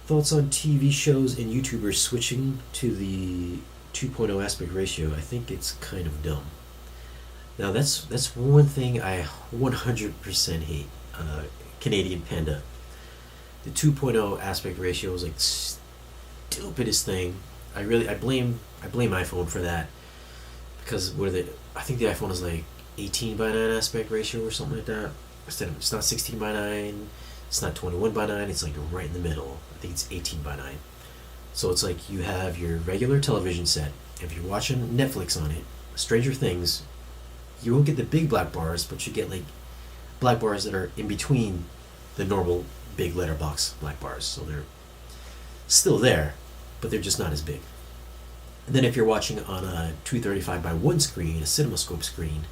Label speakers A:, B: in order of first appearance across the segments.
A: Thoughts on TV shows and YouTubers switching to the 2.0 aspect ratio? I think it's kind of dumb. Now that's one thing I 100% hate. Canadian Panda. The 2.0 aspect ratio is like stupidest thing. I blame iPhone for that, because I think the iPhone is like 18 by 9 aspect ratio or something like that. Instead of, it's not 16 by 9, it's not 21 by 9, it's like right in the middle. I think it's 18 by 9. So it's like you have your regular television set. If you're watching Netflix on it, Stranger Things, you won't get the big black bars, but you get like black bars that are in between the normal big letterbox black bars. So they're still there, but they're just not as big. And then if you're watching on a 235 by 1 screen, a CinemaScope screen,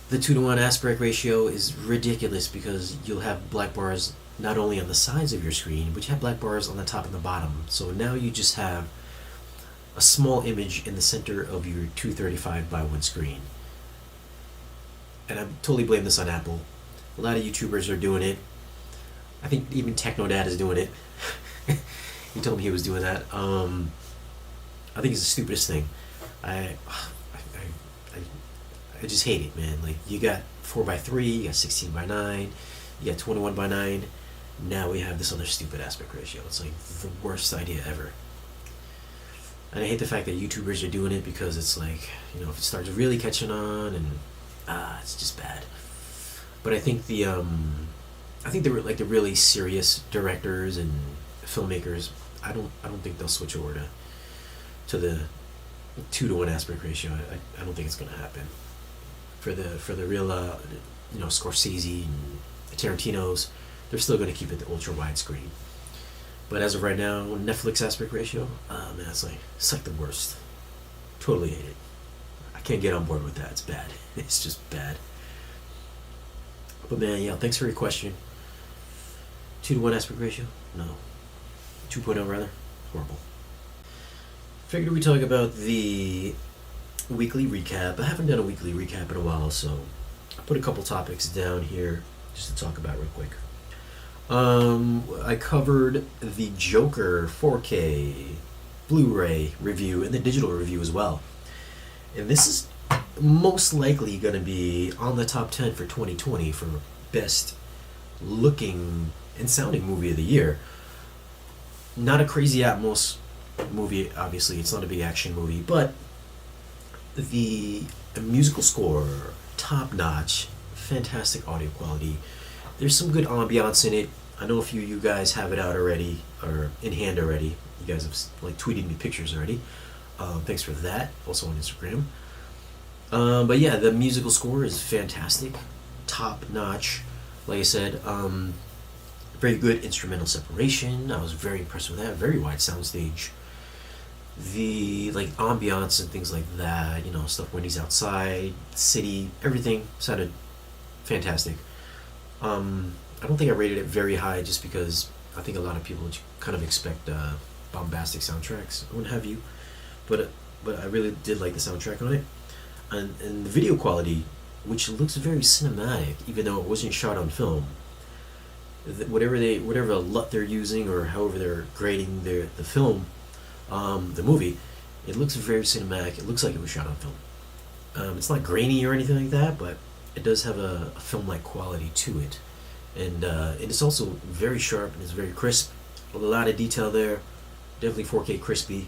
A: the 2:1 aspect ratio is ridiculous, because you'll have black bars not only on the sides of your screen, but you have black bars on the top and the bottom. So now you just have a small image in the center of your 235 by 1 screen. And I totally blame this on Apple. A lot of YouTubers are doing it. I think even Technodad is doing it. He told me he was doing that. I think it's the stupidest thing. I just hate it, man. Like, you got 4:3, you got 16 by 9, you got 21 by 9. Now we have this other stupid aspect ratio. It's like the worst idea ever. And I hate the fact that YouTubers are doing it, because it's like, you know, if it starts really catching on, and it's just bad. But I think the really serious directors and filmmakers, I don't think they'll switch over to the 2:1 aspect ratio. I don't think it's going to happen. For the real Scorsese and Tarantino's, they're still going to keep it the ultra wide screen. But as of right now, Netflix aspect ratio, man, it's like the worst. Totally hate it. I can't get on board with that. It's bad. It's just bad. But man, yeah, thanks for your question. 2:1 aspect ratio? No. 2.0 rather? Horrible. Figured we talk about the weekly recap. I haven't done a weekly recap in a while, so I put a couple topics down here just to talk about real quick. I covered the Joker 4K Blu-ray review and the digital review as well. And this is most likely going to be on the top 10 for 2020 for best looking and sounding movie of the year. Not a crazy Atmos movie, obviously. It's not a big action movie, but the musical score, top notch, fantastic audio quality. There's some good ambiance in it. I know a few of you guys have it out already, or in hand already. You guys have like tweeted me pictures already. Thanks for that. Also on Instagram. But yeah, the musical score is fantastic, top notch. Like I said, very good instrumental separation. I was very impressed with that. Very wide soundstage. The like ambiance and things like that, you know, stuff when he's outside, city, everything sounded fantastic. I don't think I rated it very high, just because I think a lot of people kind of expect bombastic soundtracks, what have you. But I really did like the soundtrack on it, and the video quality, which looks very cinematic, even though it wasn't shot on film. Whatever LUT they're using, or however they're grading the film, the movie, it looks very cinematic. It looks like it was shot on film. It's not grainy or anything like that, but it does have a film-like quality to it. And it's also very sharp, and it's very crisp. A lot of detail there. Definitely 4K crispy.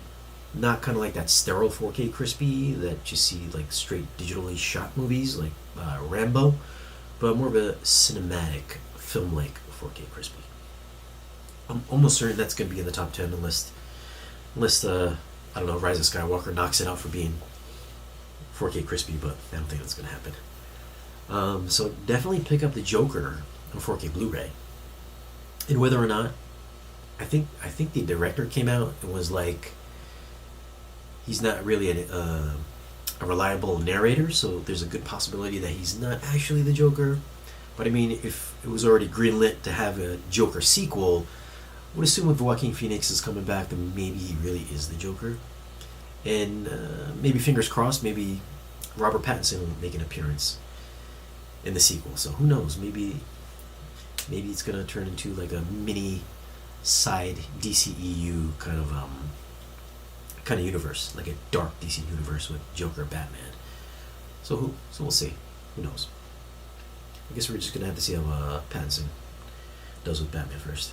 A: Not kind of like that sterile 4K crispy that you see like straight digitally shot movies like Rambo, but more of a cinematic, film-like 4K crispy. I'm almost certain that's going to be in the top 10 unless I don't know, Rise of Skywalker knocks it out for being 4K crispy, but I don't think that's going to happen. So definitely pick up the Joker on 4K Blu-ray. And whether or not, I think the director came out and was like, he's not really a reliable narrator, so there's a good possibility that he's not actually the Joker. But I mean, if it was already greenlit to have a Joker sequel, I would assume if Joaquin Phoenix is coming back, then maybe he really is the Joker. And maybe, fingers crossed, maybe Robert Pattinson will make an appearance in the sequel. So who knows? Maybe it's gonna turn into like a mini side DCEU kind of universe, like a dark DC universe with Joker, Batman. So we'll see. Who knows? I guess we're just gonna have to see how Pattinson does with Batman first.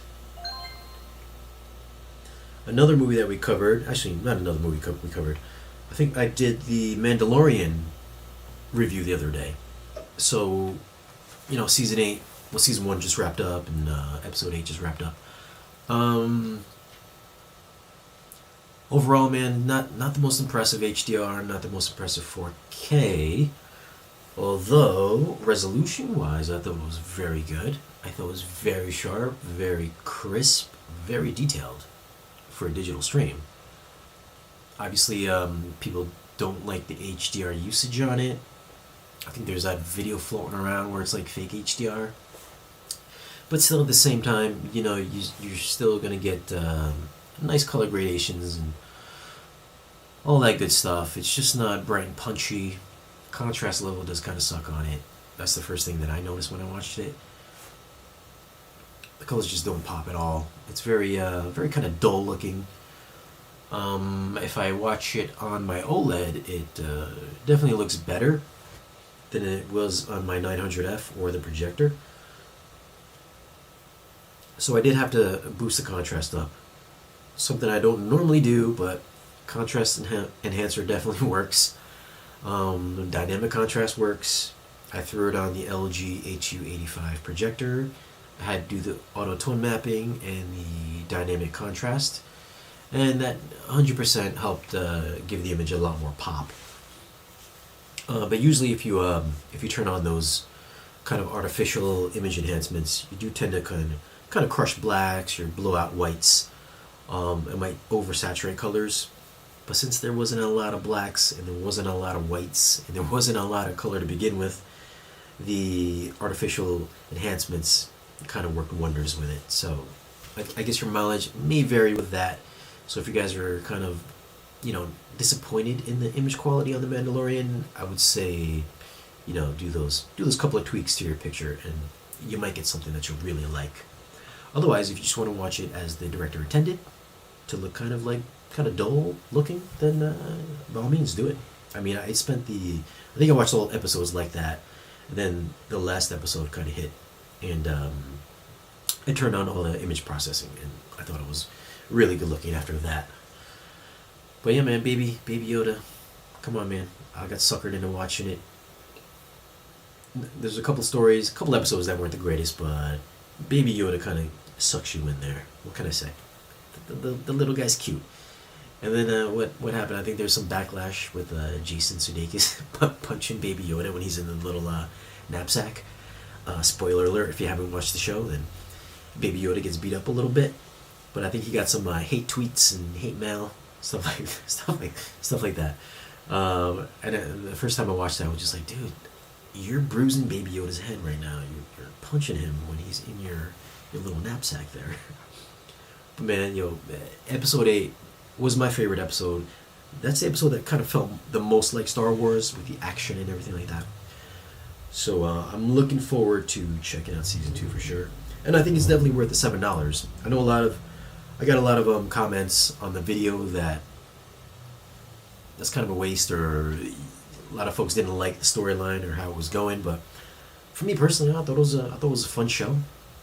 A: Another movie that we covered, actually not another movie we covered. I think I did the Mandalorian review the other day. So, season 8, well, season 1 just wrapped up, and episode 8 just wrapped up. Overall, man, not the most impressive HDR, not the most impressive 4K. Although, resolution-wise, I thought it was very good. I thought it was very sharp, very crisp, very detailed for a digital stream. Obviously, people don't like the HDR usage on it. I think there's that video floating around where it's like fake HDR. But still, at the same time, you're still going to get nice color gradations and all that good stuff. It's just not bright and punchy. Contrast level does kind of suck on it. That's the first thing that I noticed when I watched it. The colors just don't pop at all. It's very kind of dull looking. If I watch it on my OLED, it definitely looks better than it was on my 900F or the projector. So I did have to boost the contrast up. Something I don't normally do, but contrast enhancer definitely works. Dynamic contrast works. I threw it on the LG HU85 projector. I had to do the auto tone mapping and the dynamic contrast, and that 100% helped give the image a lot more pop. But usually, if you turn on those kind of artificial image enhancements, you do tend to kind of crush blacks or blow out whites. It might oversaturate colors. But since there wasn't a lot of blacks and there wasn't a lot of whites and there wasn't a lot of color to begin with, the artificial enhancements kind of worked wonders with it. So I guess your mileage may vary with that. So if you guys are kind of, disappointed in the image quality on the Mandalorian, I would say, do those couple of tweaks to your picture, and you might get something that you'll really like. Otherwise, if you just want to watch it as the director intended, to look kind of dull looking, then by all means do it. I mean, I think I watched all episodes like that, and then the last episode kind of hit, and I turned on all the image processing, and I thought it was really good looking after that. But yeah, man, Baby Yoda, come on, man. I got suckered into watching it. There's a couple episodes that weren't the greatest, but Baby Yoda kind of sucks you in there. What can I say? The little guy's cute. And then what happened? I think there's some backlash with Jason Sudeikis punching Baby Yoda when he's in the little knapsack. Spoiler alert, if you haven't watched the show, then Baby Yoda gets beat up a little bit. But I think he got some hate tweets and hate mail, stuff like that. And the first time I watched that, I was just like, dude, you're bruising Baby Yoda's head right now. You're punching him when he's in your little knapsack there. But man, episode 8 was my favorite episode. That's the episode that kind of felt the most like Star Wars with the action and everything like that. So I'm looking forward to checking out season 2 for sure. And I think it's definitely worth the $7. I know I got a lot of comments on the video that's kind of a waste, or a lot of folks didn't like the storyline or how it was going. But for me personally, I thought it was a fun show.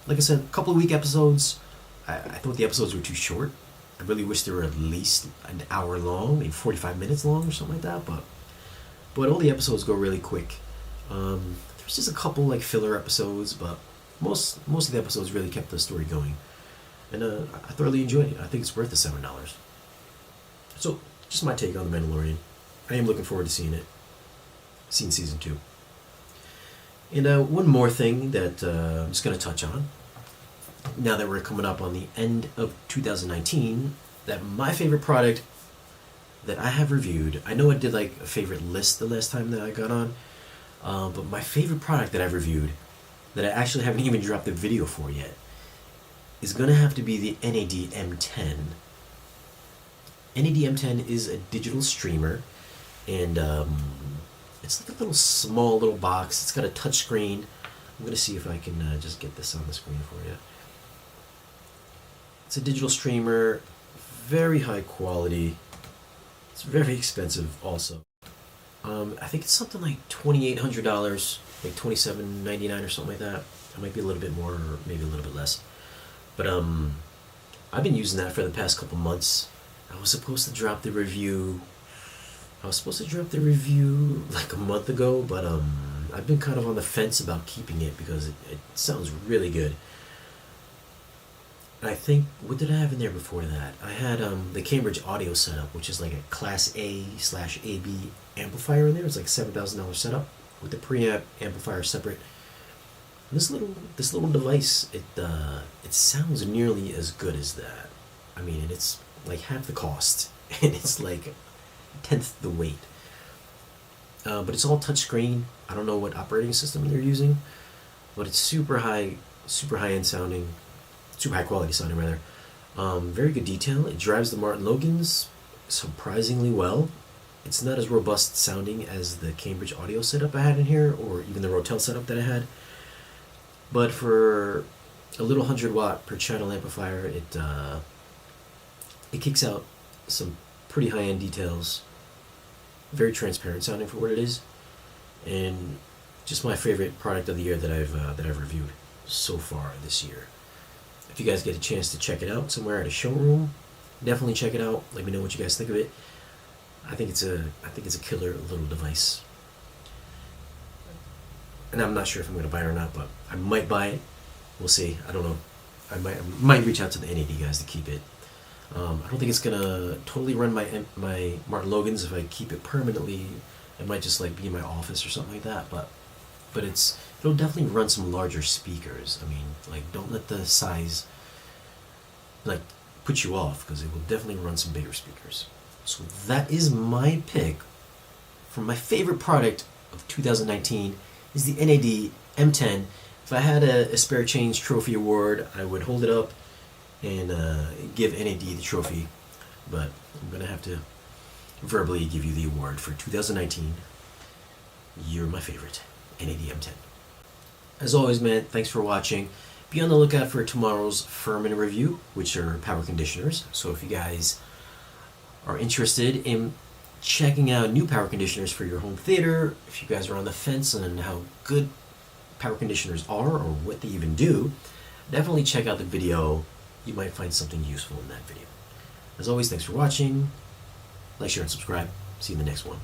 A: Like I said, a couple of week episodes. I thought the episodes were too short. I really wish they were at least an hour long, maybe 45 minutes long or something like that. But all the episodes go really quick. There's just a couple like filler episodes, but most of the episodes really kept the story going. And I thoroughly enjoyed it. I think it's worth the $7. So, just my take on The Mandalorian. I am looking forward to seeing season 2. And one more thing that I'm just going to touch on, now that we're coming up on the end of 2019, that my favorite product that I have reviewed, I know I did like a favorite list the last time that I got on, but my favorite product that I've reviewed, that I actually haven't even dropped the video for yet, is going to have to be the NAD M10. NAD M10 is a digital streamer, and it's like a small little box. It's got a touch screen. I'm going to see if I can just get this on the screen for you. It's a digital streamer, very high quality. It's very expensive also. I think it's something like $2,800, like $2,799 or something like that. It might be a little bit more, or maybe a little bit less. But I've been using that for the past couple months. I was supposed to drop the review. Like a month ago, but I've been kind of on the fence about keeping it because it sounds really good. And I think, what did I have in there before that? I had the Cambridge audio setup, which is like a Class A/AB amplifier in there. It's like $7,000 setup with the preamp amplifier separate. And this little device, it sounds nearly as good as that. I mean, and it's like half the cost, and it's like 1/10 the weight. But it's all touchscreen. I don't know what operating system they're using, but it's super high end sounding, super high quality sounding rather. Very good detail. It drives the Martin Logans surprisingly well. It's not as robust sounding as the Cambridge audio setup I had in here, or even the Rotel setup that I had. But for a little 100-watt per channel amplifier, it kicks out some pretty high-end details. Very transparent sounding for what it is, and just my favorite product of the year that I've reviewed so far this year. If you guys get a chance to check it out somewhere at a showroom, definitely check it out. Let me know what you guys think of it. I think it's a killer little device, and I'm not sure if I'm going to buy it or not, but I might buy it. We'll see. I don't know. I might reach out to the NAD guys to keep it. I don't think it's gonna totally run my Martin Logans if I keep it permanently. It might just like be in my office or something like that. But it'll definitely run some larger speakers. I mean, like, don't let the size like put you off, because it will definitely run some bigger speakers. So that is my pick for my favorite product of 2019 is the NAD M10. If I had a Spare Change Trophy Award, I would hold it up and give NAD the trophy, but I'm gonna have to verbally give you the award for 2019. You're my favorite, NAD M10. As always, man, thanks for watching. Be on the lookout for tomorrow's Furman review, which are power conditioners. So if you guys are interested in checking out new power conditioners for your home theater, if you guys are on the fence on how good power conditioners are or what they even do, definitely check out the video. You might find something useful in that video. As always, thanks for watching. Like, share, and subscribe. See you in the next one.